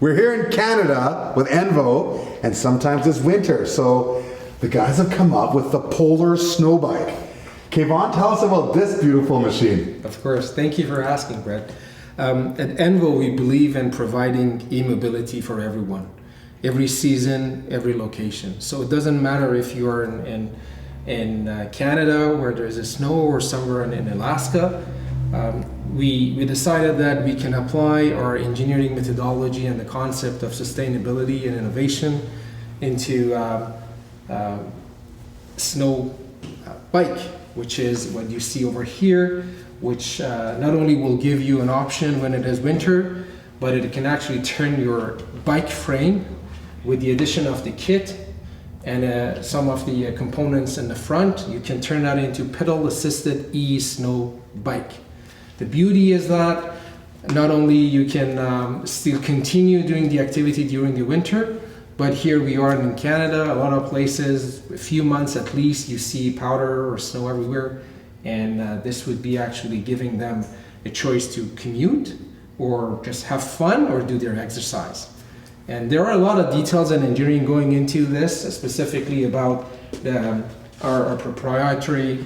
We're here in Canada with Envo, and sometimes it's winter, so the guys have come up with the Polar Snow Bike. Kevon, tell us about this beautiful machine. Of course, thank you for asking, Brett. At Envo, we believe in providing e-mobility for everyone, every season, every location. So it doesn't matter if you're in Canada where there's a snow or somewhere in Alaska. We decided that we can apply our engineering methodology and the concept of sustainability and innovation into snow bike, which is what you see over here, which not only will give you an option when it is winter, but it can actually turn your bike frame with the addition of the kit and some of the components in the front. You can turn that into pedal assisted e-snow bike. The beauty is that not only you can still continue doing the activity during the winter, but here we are in Canada, a lot of places, a few months at least, you see powder or snow everywhere, and this would be actually giving them a choice to commute or just have fun or do their exercise. And there are a lot of details and engineering going into this, specifically about our proprietary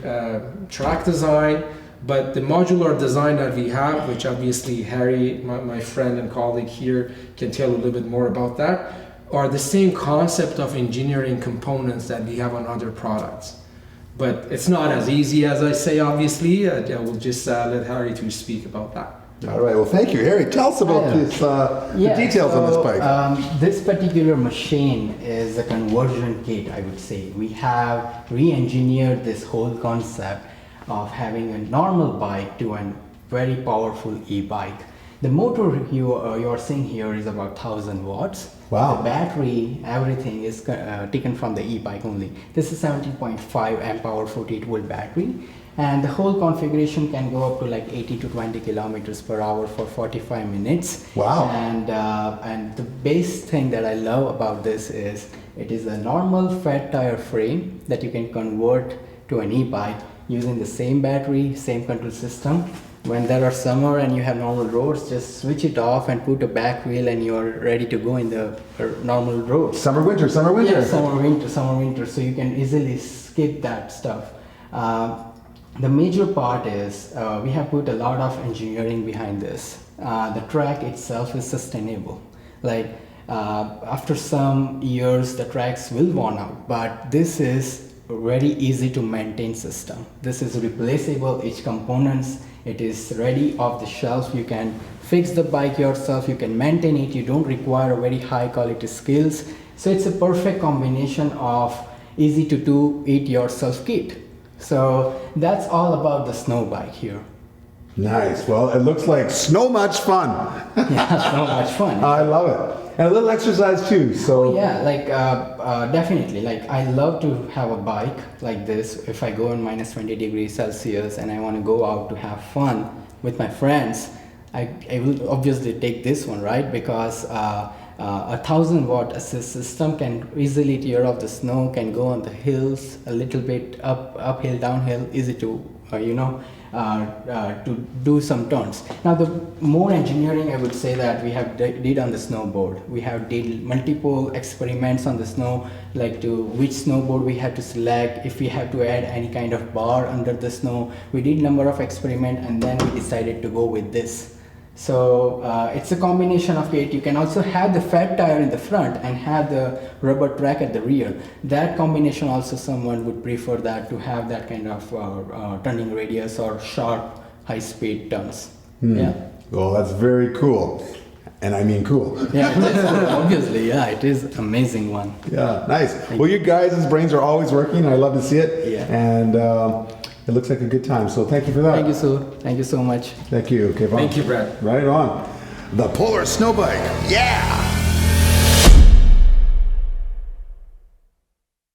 track design. But the modular design that we have, which obviously Harry, my friend and colleague here, can tell a little bit more about that, are the same concept of engineering components that we have on other products. But it's not as easy as I say, obviously. I will just let Harry to speak about that. All right, well, thank you. Harry, tell us about this, the details on this bike. This particular machine is a conversion kit, I would say. We have re-engineered this whole concept of having a normal bike to a very powerful e-bike. The motor you're seeing here is about 1000 watts. Wow. The battery, everything is taken from the e-bike only. This is 17.5 amp hour 48 volt battery, and the whole configuration can go up to like 80 to 20 kilometers per hour for 45 minutes. Wow. And the base thing that I love about this is it is a normal fat tire frame that you can convert to an e-bike using the same battery, same control system. When there are summer and you have normal roads, just switch it off and put a back wheel and you're ready to go in the normal roads. Summer, winter, summer, winter. Yeah, summer, winter. So you can easily skip that stuff. The major part is we have put a lot of engineering behind this. The track itself is sustainable. Like after some years, the tracks will worn out, but this is very easy to maintain system. This is replaceable, each components, it is ready off the shelf. You can fix the bike yourself, you can maintain it, you don't require a very high quality skills. So it's a perfect combination of easy to do it yourself kit. So that's all about the snow bike here. Nice. Well, it looks like so much fun. Yeah, so much fun. I love it. And a little exercise too. So yeah, like definitely. Like I love to have a bike like this. If I go in minus 20 degrees Celsius and I want to go out to have fun with my friends, I will obviously take this one, right? Because a 1000 watt assist system can easily tear off the snow, can go on the hills a little bit uphill, downhill, easy to to do some turns. Now the more engineering I would say that we have did on the snowboard. We have did multiple experiments on the snow, like to which snowboard we have to select, if we have to add any kind of bar under the snow. We did number of experiments and then we decided to go with this. So it's a combination of it. You can also have the fat tire in the front and have the rubber track at the rear. That combination also someone would prefer that, to have that kind of turning radius or sharp high speed turns. Yeah. Well, that's very cool. And I mean cool. Yeah, it is, obviously, yeah, it is amazing one. Yeah, nice. Well, you guys' brains are always working. I love to see it. Yeah. And it looks like a good time. So thank you for that. Thank you so much. Thank you. Okay, Thank you, Brad. Right on. The Polar Snow Bike. Yeah.